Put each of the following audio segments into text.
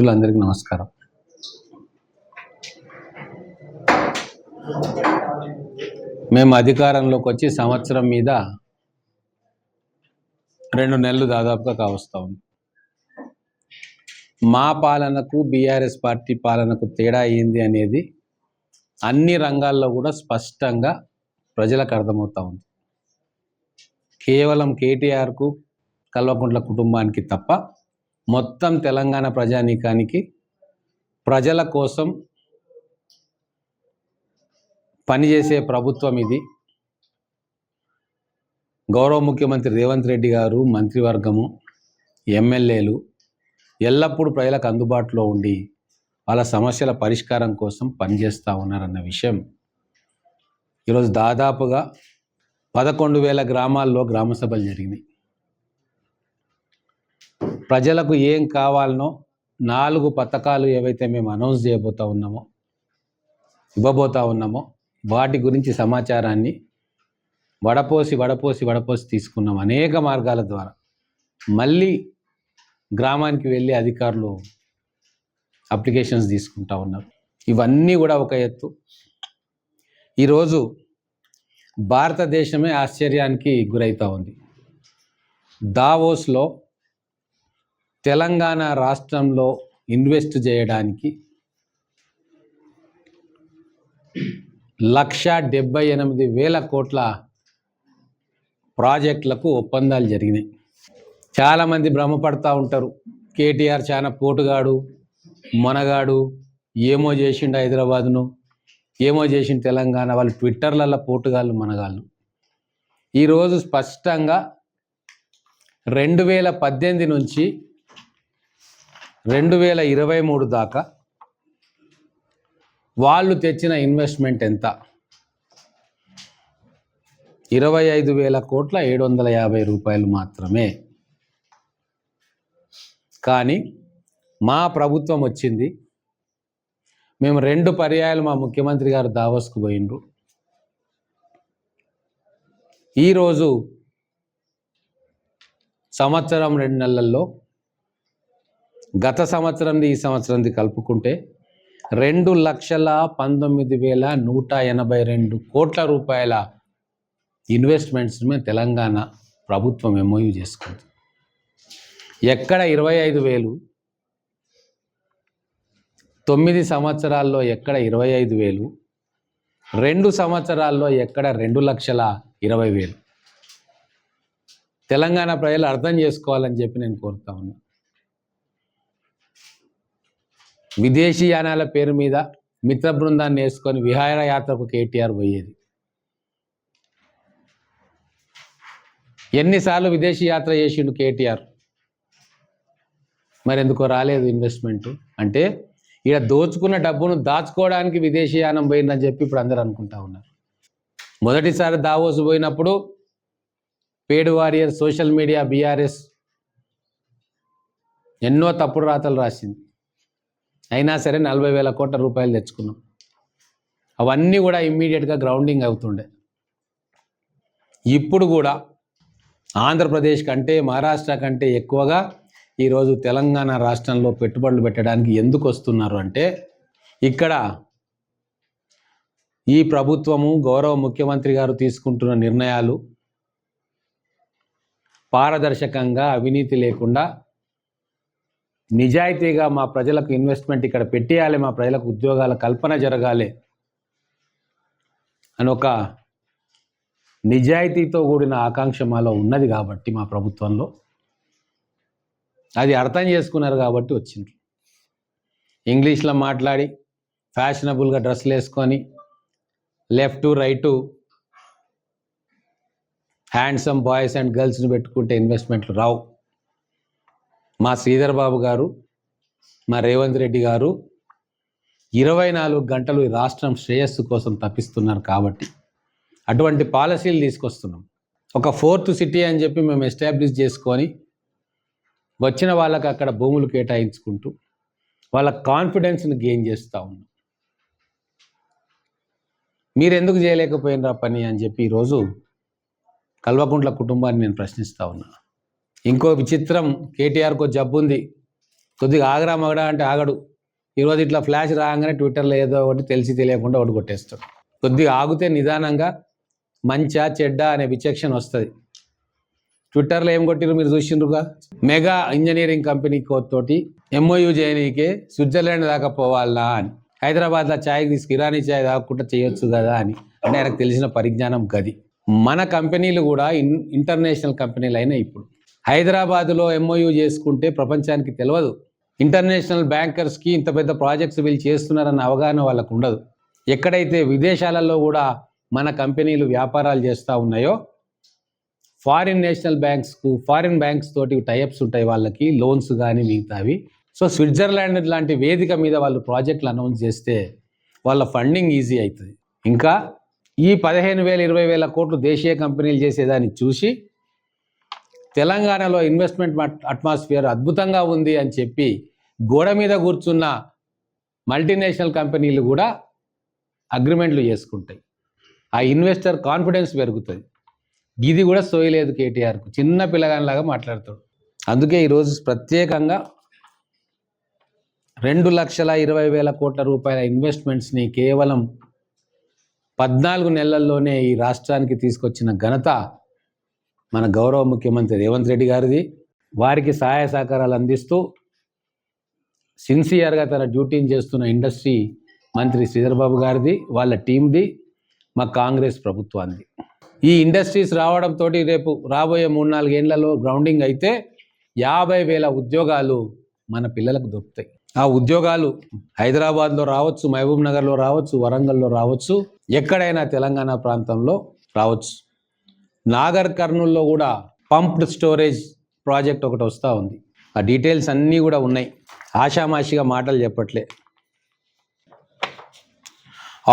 మిత్రులందరికీ నమస్కారం. మేము అధికారంలోకి వచ్చి సంవత్సరం మీద 2 నెలలు దాదాపుగా కావస్తా ఉంది. మా పాలనకు బీఆర్ఎస్ పార్టీ పాలనకు తేడా ఏంది అనేది అన్ని రంగాల్లో కూడా స్పష్టంగా ప్రజలకు అర్థమవుతా ఉంది. కేవలం కేటీఆర్కు కల్వకుంట్ల కుటుంబానికి తప్ప మొత్తం తెలంగాణ ప్రజానీకానికి ప్రజల కోసం పనిచేసే ప్రభుత్వం ఇది. గౌరవ ముఖ్యమంత్రి రేవంత్ రెడ్డి గారు, మంత్రివర్గము, ఎమ్మెల్యేలు ఎల్లప్పుడూ ప్రజలకు అందుబాటులో ఉండి వాళ్ళ సమస్యల పరిష్కారం కోసం పనిచేస్తూ ఉన్నారన్న విషయం ఈరోజు దాదాపుగా 11,000 గ్రామాల్లో గ్రామ సభలు జరిగినాయి. ప్రజలకు ఏం కావాలనో 4 పథకాలు ఏవైతే మేము అనౌన్స్ ఇవ్వబోతా ఉన్నామో వాటి గురించి సమాచారాన్ని వడపోసి తీసుకున్నాం. అనేక మార్గాల ద్వారా మళ్ళీ గ్రామానికి వెళ్ళి అధికారులు అప్లికేషన్స్ తీసుకుంటా ఉన్నారు. ఇవన్నీ కూడా ఒక ఎత్తు. ఈరోజు భారతదేశమే ఆశ్చర్యానికి గురవుతూ ఉంది. దావోస్లో తెలంగాణ రాష్ట్రంలో ఇన్వెస్ట్ చేయడానికి 1,78,000 కోట్ల ప్రాజెక్టులకు ఒప్పందాలు జరిగినాయి. చాలామంది భ్రమపడతా ఉంటారు, కేటీఆర్ చాలా పోటుగాడు, మనగాడు, ఏమో చేసిండు హైదరాబాద్ను, ఏమో చేసిండు తెలంగాణ. వాళ్ళు ట్విట్టర్లలో పోటుగాళ్ళు, మనగాళ్ళు. ఈరోజు స్పష్టంగా 2018 నుంచి 2023 దాకా వాళ్ళు తెచ్చిన ఇన్వెస్ట్మెంట్ ఎంత? 25,000 కోట్ల 750 రూపాయలు మాత్రమే. కానీ మా ప్రభుత్వం వచ్చింది, మేము 2 పర్యాయాలు మా ముఖ్యమంత్రి గారు దావోస్కు పోయిండ్రు. ఈరోజు సంవత్సరం 2 నెలల్లో గత సంవత్సరంది ఈ సంవత్సరంది కలుపుకుంటే 2,19,182 కోట్ల రూపాయల ఇన్వెస్ట్మెంట్స్ మేము తెలంగాణ ప్రభుత్వం ఎంఓయూ చేసుకుంది. ఎక్కడ 25,000, 9 సంవత్సరాల్లో ఎక్కడ 25,000, 2 సంవత్సరాల్లో ఎక్కడ 2,20,000. తెలంగాణ ప్రజలు అర్థం చేసుకోవాలని చెప్పి నేను కోరుతా ఉన్నా. విదేశీ యానాల పేరు మీద మిత్ర బృందాన్ని వేసుకొని విహారయాత్రకు కేటీఆర్ పోయేది. ఎన్నిసార్లు విదేశీ యాత్ర చేసిండు కేటీఆర్, మరి ఎందుకో రాలేదు ఇన్వెస్ట్మెంట్? అంటే ఇక దోచుకున్న డబ్బును దాచుకోవడానికి విదేశీ యానం పోయిందని చెప్పి ఇప్పుడు అందరూ అనుకుంటా ఉన్నారు. మొదటిసారి దావోస్ పోయినప్పుడు పేడ్ వారియర్ సోషల్ మీడియా బీఆర్ఎస్ ఎన్నో తప్పుడు రాతలు రాసింది. అయినా సరే 40,000 కోట్ల రూపాయలు తెచ్చుకున్నాం. అవన్నీ కూడా ఇమ్మీడియట్గా గ్రౌండింగ్ అవుతుండే. ఇప్పుడు కూడా ఆంధ్రప్రదేశ్ కంటే, మహారాష్ట్ర కంటే ఎక్కువగా ఈరోజు తెలంగాణ రాష్ట్రంలో పెట్టుబడులు పెట్టడానికి ఎందుకు వస్తున్నారు అంటే, ఇక్కడ ఈ ప్రభుత్వము, గౌరవ ముఖ్యమంత్రి గారు తీసుకుంటున్న నిర్ణయాలు పారదర్శకంగా, అవినీతి లేకుండా నిజాయితీగా మా ప్రజలకు ఇన్వెస్ట్మెంట్ ఇక్కడ పెట్టేయాలి, మా ప్రజలకు ఉద్యోగాల కల్పన జరగాలి అని ఒక నిజాయితీతో కూడిన ఆకాంక్ష మాలో ఉన్నది కాబట్టి మా ప్రభుత్వంలో అది అర్థం చేసుకున్నారు కాబట్టి వచ్చింది. ఇంగ్లీష్లో మాట్లాడి ఫ్యాషనబుల్గా డ్రెస్సులు వేసుకొని left right handsome boys and గర్ల్స్ని పెట్టుకుంటే ఇన్వెస్ట్మెంట్లు రావు. మా శ్రీధర్ బాబు గారు, మా రేవంత్ రెడ్డి గారు 24 గంటలు ఈ రాష్ట్రం శ్రేయస్సు కోసం తప్పిస్తున్నారు కాబట్టి అటువంటి పాలసీలు తీసుకొస్తున్నాం. ఒక 4th సిటీ అని చెప్పి మేము ఎస్టాబ్లిష్ చేసుకొని వచ్చిన వాళ్ళకి అక్కడ భూములు కేటాయించుకుంటూ వాళ్ళ కాన్ఫిడెన్స్ని గెయిన్ చేస్తూ ఉన్నాం. మీరు ఎందుకు చేయలేకపోయినరా పని అని చెప్పి ఈరోజు కల్వకుంట్ల కుటుంబాన్ని నేను ప్రశ్నిస్తూ ఉన్నా. ఇంకో విచిత్రం, కేటీఆర్కో జబ్బు ఉంది, కొద్దిగా ఆగరా మగడా అంటే ఆగడు. ఈరోజు ఇట్లా ఫ్లాష్ రాగానే ట్విట్టర్లో ఏదో ఒకటి తెలిసి తెలియకుండా ఒకటి కొట్టేస్తాడు. కొద్దిగా ఆగితే నిదానంగా మంచా చెడ్డ అనే విచక్షణ వస్తుంది. ట్విట్టర్లో ఏం కొట్టిరు మీరు చూసిండ్రుగా. మెగా ఇంజనీరింగ్ కంపెనీ తోటి MOU చేయనీకే స్విట్జర్లాండ్ దాకా పోవాలా అని. హైదరాబాద్లో ఛాయ్ తీసుకు ఇరానీ ఛాయ్ తాగకుండా చేయొచ్చు కదా అని. అంటే ఆయనకు తెలిసిన పరిజ్ఞానం గది. మన కంపెనీలు కూడా ఇంటర్నేషనల్ కంపెనీలు అయినాయి. ఇప్పుడు హైదరాబాద్లో MOU చేసుకుంటే ప్రపంచానికి తెలియదు. ఇంటర్నేషనల్ బ్యాంకర్స్కి ఇంత పెద్ద ప్రాజెక్ట్స్ వీళ్ళు చేస్తున్నారన్న అవగాహన వాళ్ళకు ఉండదు. ఎక్కడైతే విదేశాలలో కూడా మన కంపెనీలు వ్యాపారాలు చేస్తూ ఉన్నాయో ఫారిన్ బ్యాంక్స్ తోటి టైఅప్స్ ఉంటాయి వాళ్ళకి, లోన్స్ కానీ మిగతావి. సో స్విట్జర్లాండ్ లాంటి వేదిక మీద వాళ్ళు ప్రాజెక్టులు అనౌన్స్ చేస్తే వాళ్ళ ఫండింగ్ ఈజీ అవుతుంది. ఇంకా ఈ 15,000-20,000 కోట్లు దేశీయ కంపెనీలు చేసేదాన్ని చూసి తెలంగాణలో ఇన్వెస్ట్మెంట్ అట్మాస్ఫియర్ అద్భుతంగా ఉంది అని చెప్పి గోడ మీద కూర్చున్న మల్టీనేషనల్ కంపెనీలు కూడా అగ్రిమెంట్లు చేసుకుంటాయి. ఆ ఇన్వెస్టర్ కాన్ఫిడెన్స్ పెరుగుతుంది. ఇది కూడా సోయలేదు కేటీఆర్కు. చిన్న పిల్లగానిలాగా మాట్లాడతాడు. అందుకే ఈరోజు ప్రత్యేకంగా 2,20,000 కోట్ల రూపాయల ఇన్వెస్ట్మెంట్స్ని కేవలం 14 నెలల్లోనే ఈ రాష్ట్రానికి తీసుకొచ్చిన ఘనత మన గౌరవ ముఖ్యమంత్రి రేవంత్ రెడ్డి గారిది. వారికి సహాయ సహకారాలు అందిస్తూ సిన్సియర్గా తన డ్యూటీని చేస్తున్న ఇండస్ట్రీ మంత్రి శ్రీధర్ బాబు గారిది, వాళ్ళ టీంది, మా కాంగ్రెస్ ప్రభుత్వానికి. ఈ ఇండస్ట్రీస్ రావడంతో రేపు రాబోయే 3-4 ఏళ్లలో గ్రౌండింగ్ అయితే 50,000 ఉద్యోగాలు మన పిల్లలకు దొరుకుతాయి. ఆ ఉద్యోగాలు హైదరాబాద్లో రావచ్చు, మహబూబ్ నగర్లో రావచ్చు, వరంగల్లో రావచ్చు, ఎక్కడైనా తెలంగాణ ప్రాంతంలో రావచ్చు. నాగర్ కర్నూల్లో కూడా పంప్డ్ స్టోరేజ్ ప్రాజెక్ట్ ఒకటి వస్తూ ఉంది. ఆ డీటెయిల్స్ అన్నీ కూడా ఉన్నాయి. ఆషామాషిగా మాటలు చెప్పట్లే.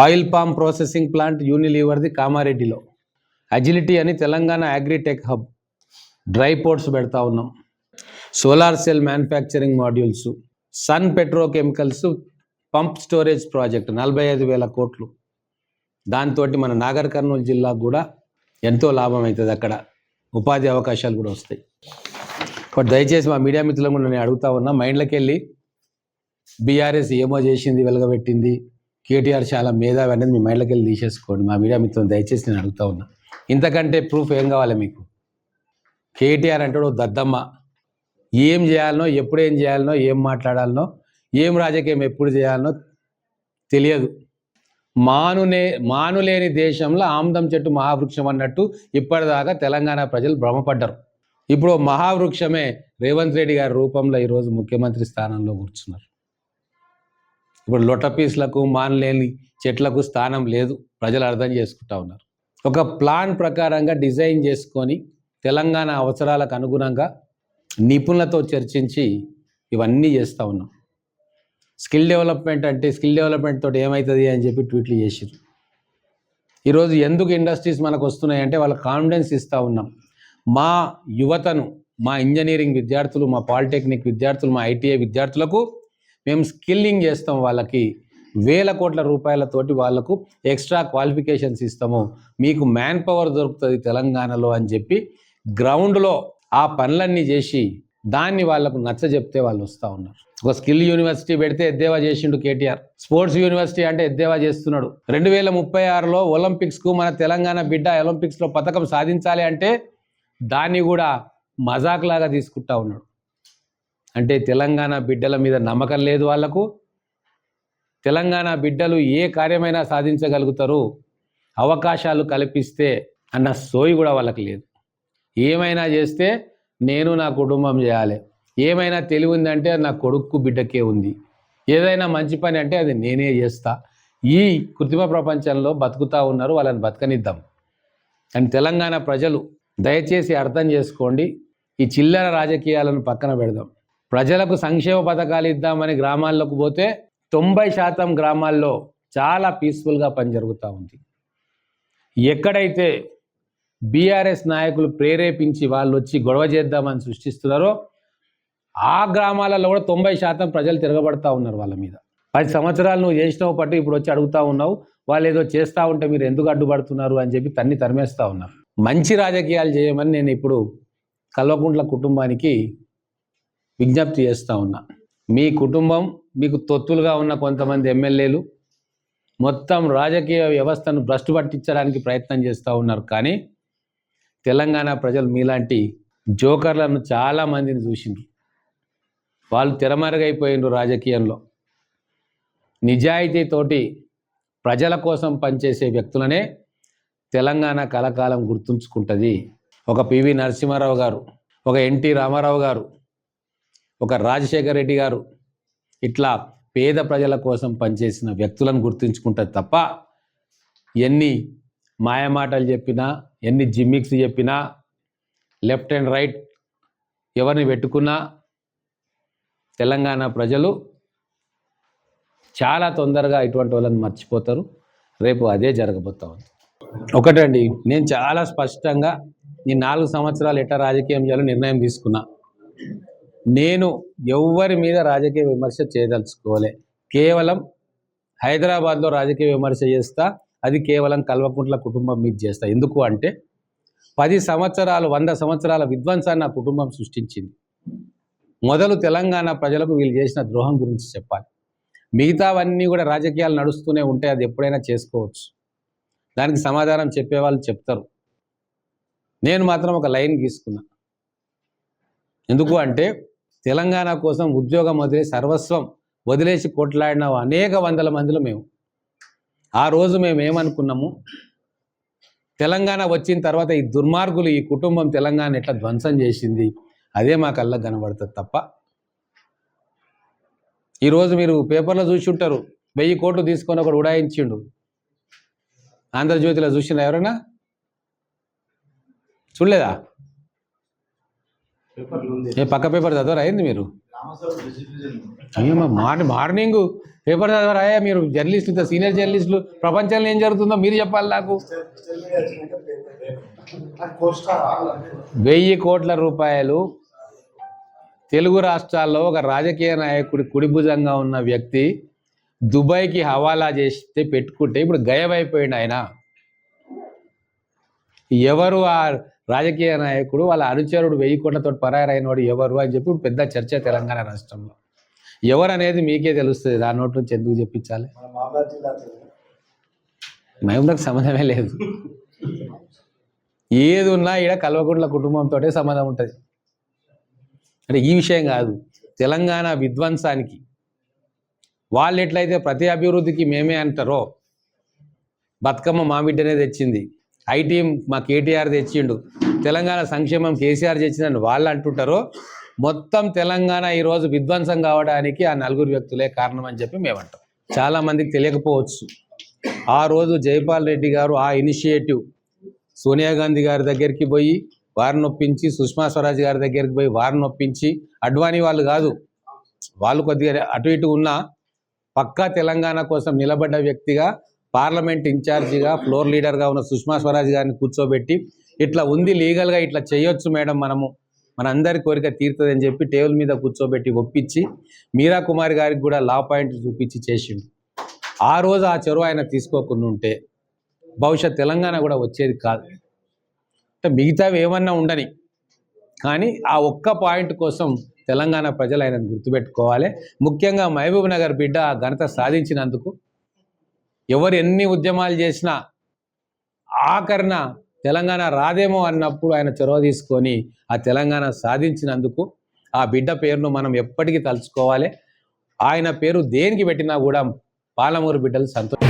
ఆయిల్ పామ్ ప్రాసెసింగ్ ప్లాంట్ యూనిలీవర్ది కామారెడ్డిలో. అజిలిటీ అని Telangana agritech hub. Dry ports పెడతా ఉన్నాం. Solar cell manufacturing modules. Sun petrochemicals pump storage project 45,000 కోట్లు. దాంతో మన నాగర్ కర్నూలు జిల్లాకు కూడా ఎంతో లాభం అవుతుంది. అక్కడ ఉపాధి అవకాశాలు కూడా వస్తాయి. బట్ దయచేసి మా మీడియా మిత్రులను కూడా నేను అడుగుతా ఉన్నా, మైండ్లోకి వెళ్ళి బీఆర్ఎస్ ఏమో చేసింది, వెలగబెట్టింది, కేటీఆర్ చాలా మేధావి అనేది మీ మైండ్లోకి వెళ్ళి తీసేసుకోండి. మా మీడియా మిత్రులను దయచేసి నేను అడుగుతా ఉన్నా. ఇంతకంటే ప్రూఫ్ ఏం కావాలి మీకు? కేటీఆర్ అంటాడు దద్దమ్మ. ఏం చేయాలనో, ఎప్పుడు ఏం చేయాలనో, ఏం మాట్లాడాలనో, ఏం రాజకీయం ఎప్పుడు చేయాలనో తెలియదు. మానులేని దేశంలో ఆమ్దం చెట్టు మహావృక్షం అన్నట్టు ఇప్పటిదాకా తెలంగాణ ప్రజలు భ్రమపడ్డారు. ఇప్పుడు మహావృక్షమే రేవంత్ రెడ్డి గారి రూపంలో ఈరోజు ముఖ్యమంత్రి స్థానంలో కూర్చున్నారు. ఇప్పుడు లొటపీస్లకు, మానలేని చెట్లకు స్థానం లేదు. ప్రజలు అర్థం చేసుకుంటా ఉన్నారు. ఒక ప్లాన్ ప్రకారంగా డిజైన్ చేసుకొని తెలంగాణ అవసరాలకు అనుగుణంగా నిపుణులతో చర్చించి ఇవన్నీ చేస్తూ ఉన్నాం. స్కిల్ డెవలప్మెంట్ అంటే స్కిల్ డెవలప్మెంట్ తోటి ఏమవుతుంది అని చెప్పి ట్వీట్లు చేసారు. ఈరోజు ఎందుకు ఇండస్ట్రీస్ మనకు వస్తున్నాయంటే వాళ్ళ కాన్ఫిడెన్స్ ఇస్తూ ఉన్నాం. మా యువతను, మా ఇంజనీరింగ్ విద్యార్థులు, మా పాలిటెక్నిక్ విద్యార్థులు, మా ITI విద్యార్థులకు మేము స్కిల్లింగ్ చేస్తాం. వాళ్ళకి 1,000 కోట్ల రూపాయలతోటి వాళ్ళకు ఎక్స్ట్రా క్వాలిఫికేషన్స్ ఇస్తాము. మీకు మ్యాన్ పవర్ దొరుకుతుంది తెలంగాణలో అని చెప్పి గ్రౌండ్లో ఆ పనులన్నీ చేసి దాన్ని వాళ్ళకు నచ్చ చెప్తే వాళ్ళు వస్తూ ఉన్నారు. ఒక స్కిల్ యూనివర్సిటీ పెడితే ఎద్దేవా చేసిండు కేటీఆర్. స్పోర్ట్స్ యూనివర్సిటీ అంటే ఎద్దేవా చేస్తున్నాడు. 2036లో ఒలింపిక్స్కు మన తెలంగాణ బిడ్డ ఒలింపిక్స్లో పథకం సాధించాలి అంటే దాన్ని కూడా మజాక్ లాగా తీసుకుంటా ఉన్నాడు. అంటే తెలంగాణ బిడ్డల మీద నమ్మకం లేదు వాళ్లకు. తెలంగాణ బిడ్డలు ఏ కార్యమైనా సాధించగలుగుతారు అవకాశాలు కల్పిస్తే అన్న సోయి కూడా వాళ్ళకి లేదు. ఏమైనా చేస్తే నేను నా కుటుంబం చేయాలి, ఏమైనా తెలివి ఉందంటే నా కొడుకు బిడ్డకే ఉంది, ఏదైనా మంచి పని అంటే అది నేనే చేస్తా. ఈ కృత్రిమ ప్రపంచంలో బతుకుతూ ఉన్నారు. వాళ్ళని బతకనిద్దాం. కానీ తెలంగాణ ప్రజలు దయచేసి అర్థం చేసుకోండి. ఈ చిల్లర రాజకీయాలను పక్కన పెడదాం. ప్రజలకు సంక్షేమ పథకాలు ఇద్దామని గ్రామాల్లోకి పోతే 90% గ్రామాల్లో చాలా పీస్ఫుల్గా పని జరుగుతూ ఉంది. ఎక్కడైతే బీఆర్ఎస్ నాయకులు ప్రేరేపించి వాళ్ళు వచ్చి గొడవ చేద్దామని సృష్టిస్తున్నారో ఆ గ్రామాలలో కూడా 90% ప్రజలు తిరగబడతా ఉన్నారు వాళ్ళ మీద. 10 సంవత్సరాలు నువ్వు చేసినావు పట్టు ఇప్పుడు వచ్చి అడుగుతా ఉన్నావు, వాళ్ళు ఏదో చేస్తూ ఉంటే మీరు ఎందుకు అడ్డుపడుతున్నారు అని చెప్పి తరిమేస్తూ ఉన్నారు. మంచి రాజకీయాలు చేయమని నేను ఇప్పుడు కల్వకుంట్ల కుటుంబానికి విజ్ఞప్తి చేస్తూ ఉన్నా. మీ కుటుంబం, మీకు తొత్తులుగా ఉన్న కొంతమంది ఎమ్మెల్యేలు మొత్తం రాజకీయ వ్యవస్థను భ్రష్టు పట్టించడానికి ప్రయత్నం చేస్తూ ఉన్నారు. కానీ తెలంగాణ ప్రజలు మీలాంటి జోకర్లను చాలామందిని చూసిండ్రు. వాళ్ళు తెరమరుగైపోయిండ్రు రాజకీయంలో. నిజాయితీతోటి ప్రజల కోసం పనిచేసే వ్యక్తులనే తెలంగాణ కలకాలం గుర్తుంచుకుంటుంది. ఒక పివి నరసింహారావు గారు, ఒక ఎన్టీ రామారావు గారు, ఒక రాజశేఖర రెడ్డి గారు ఇట్లా పేద ప్రజల కోసం పనిచేసిన వ్యక్తులను గుర్తుంచుకుంటుంది తప్ప ఎన్ని మాయమాటలు చెప్పినా, ఎన్ని జిమ్మిక్స్ చెప్పినా, లెఫ్ట్ అండ్ రైట్ ఎవరిని పెట్టుకున్నా తెలంగాణ ప్రజలు చాలా తొందరగా ఇటువంటి వాళ్ళని మర్చిపోతారు. రేపు అదే జరగబోతా ఉంది. ఒకటండి, నేను చాలా స్పష్టంగా ఈ 4 సంవత్సరాలు ఎట్లా రాజకీయం చేయాలో నిర్ణయం తీసుకున్నా. నేను ఎవ్వరి మీద రాజకీయ విమర్శ చేయదలుచుకోలే. కేవలం హైదరాబాద్లో రాజకీయ విమర్శ చేస్తా, అది కేవలం కల్వకుంట్ల కుటుంబం మీద చేస్తా. ఎందుకు అంటే 10 సంవత్సరాలు 100 సంవత్సరాల విధ్వంసాన్ని నా కుటుంబం సృష్టించింది. మొదలు తెలంగాణ ప్రజలకు వీళ్ళు చేసిన ద్రోహం గురించి చెప్పాలి. మిగతావన్నీ కూడా రాజకీయాలు నడుస్తూనే ఉంటాయి, అది ఎప్పుడైనా చేసుకోవచ్చు. దానికి సమాధానం చెప్పేవాళ్ళు చెప్తారు. నేను మాత్రం ఒక లైన్ గీసుకున్నా. ఎందుకు అంటే తెలంగాణ కోసం ఉద్యోగం వదిలే సర్వస్వం వదిలేసి కొట్లాడిన అనేక వందల మందిలో మేము. ఆ రోజు మేము ఏమనుకున్నాము, తెలంగాణ వచ్చిన తర్వాత ఈ దుర్మార్గులు, ఈ కుటుంబం తెలంగాణ ఎట్లా ధ్వంసం చేసింది, అదే మా కళ్ళకు కనబడుతుంది తప్ప. ఈరోజు మీరు పేపర్లో చూసి ఉంటారు, 1000 కోట్లు తీసుకొని ఒకడు ఉడాయించిండు. ఆంధ్రజ్యోతిలో చూసిన ఎవరైనా చూడలేదా? పక్క పేపర్ చదవరా అయింది మీరు? మార్నింగ్ పేపర్ చదవరాయా మీరు? జర్నలిస్టులు, సీనియర్ జర్నలిస్టులు, ప్రపంచంలో ఏం జరుగుతుందో మీరు చెప్పాలి నాకు. 1000 కోట్ల రూపాయలు తెలుగు రాష్ట్రాల్లో ఒక రాజకీయ నాయకుడి కుడిభుజంగా ఉన్న వ్యక్తి దుబాయ్కి హవాలా చేస్తే పెట్టుకుంటే ఇప్పుడు గయమైపోయింది ఆయన. ఎవరు ఆ రాజకీయ నాయకుడు, వాళ్ళ అనుచరుడు 1000 కోట్లతో పరారైనవాడు ఎవరు అని చెప్పి ఇప్పుడు పెద్ద చర్చ తెలంగాణ రాష్ట్రంలో. ఎవరు అనేది మీకే తెలుస్తుంది, దాని నోటి నుంచి ఎందుకు చెప్పించాలి? మహబూబ్కి సంబంధమే లేదు. ఏది ఉన్నా ఈడ కల్వకుంట్ల కుటుంబంతో సంబంధం ఉంటుంది. అంటే ఈ విషయం కాదు, తెలంగాణ విధ్వంసానికి వాళ్ళు ఎట్లయితే ప్రతి అభివృద్ధికి మేమే అంటారో, బతుకమ్మ మా బిడ్డనే తెచ్చింది, ఐటీ మా కేటీఆర్ తెచ్చిండు, తెలంగాణ సంక్షేమం కేసీఆర్ తెచ్చిందని వాళ్ళు అంటుంటారో, మొత్తం తెలంగాణ ఈరోజు విధ్వంసం కావడానికి ఆ 4 వ్యక్తులే కారణం అని చెప్పి మేమంటాం. చాలామందికి తెలియకపోవచ్చు, ఆ రోజు జైపాల్ రెడ్డి గారు ఆ ఇనిషియేటివ్ సోనియా గాంధీ గారి దగ్గరికి పోయి వారిని ఒప్పించి, సుష్మా స్వరాజ్ గారి దగ్గరికి పోయి వారిని ఒప్పించి, అడ్వానీ వాళ్ళు కాదు, వాళ్ళు కొద్దిగా అటు ఇటు ఉన్న పక్కా తెలంగాణ కోసం నిలబడ్డ వ్యక్తిగా పార్లమెంట్ ఇన్ఛార్జిగా ఫ్లోర్ లీడర్గా ఉన్న సుష్మా స్వరాజ్ గారిని కూర్చోబెట్టి, ఇట్లా ఉంది లీగల్గా ఇట్లా చేయొచ్చు మేడం, మనందరి కోరిక తీరుతుంది అని చెప్పి టేబుల్ మీద కూర్చోబెట్టి ఒప్పించి మీరా కుమార్ గారికి కూడా లా పాయింట్ చూపించి చేసిండు. ఆ రోజు ఆ చొరవ ఆయన తీసుకోకుండా ఉంటే బహుశా తెలంగాణ కూడా వచ్చేది కాదు. అంటే మిగతావి ఏమన్నా ఉండని, కానీ ఆ ఒక్క పాయింట్ కోసం తెలంగాణ ప్రజలు ఆయనను గుర్తుపెట్టుకోవాలి. ముఖ్యంగా మహబూబ్ నగర్ బిడ్డ ఆ ఘనత సాధించినందుకు ఎవరు ఎన్ని ఉద్యమాలు చేసినా ఆఖరణ తెలంగాణ రాదేమో అన్నప్పుడు ఆయన చొరవ తీసుకొని ఆ తెలంగాణ సాధించినందుకు ఆ బిడ్డ పేరును మనం ఎప్పటికీ తలుచుకోవాలి. ఆయన పేరు దేనికి పెట్టినా కూడా పాలమూరు బిడ్డలు సంతోషం.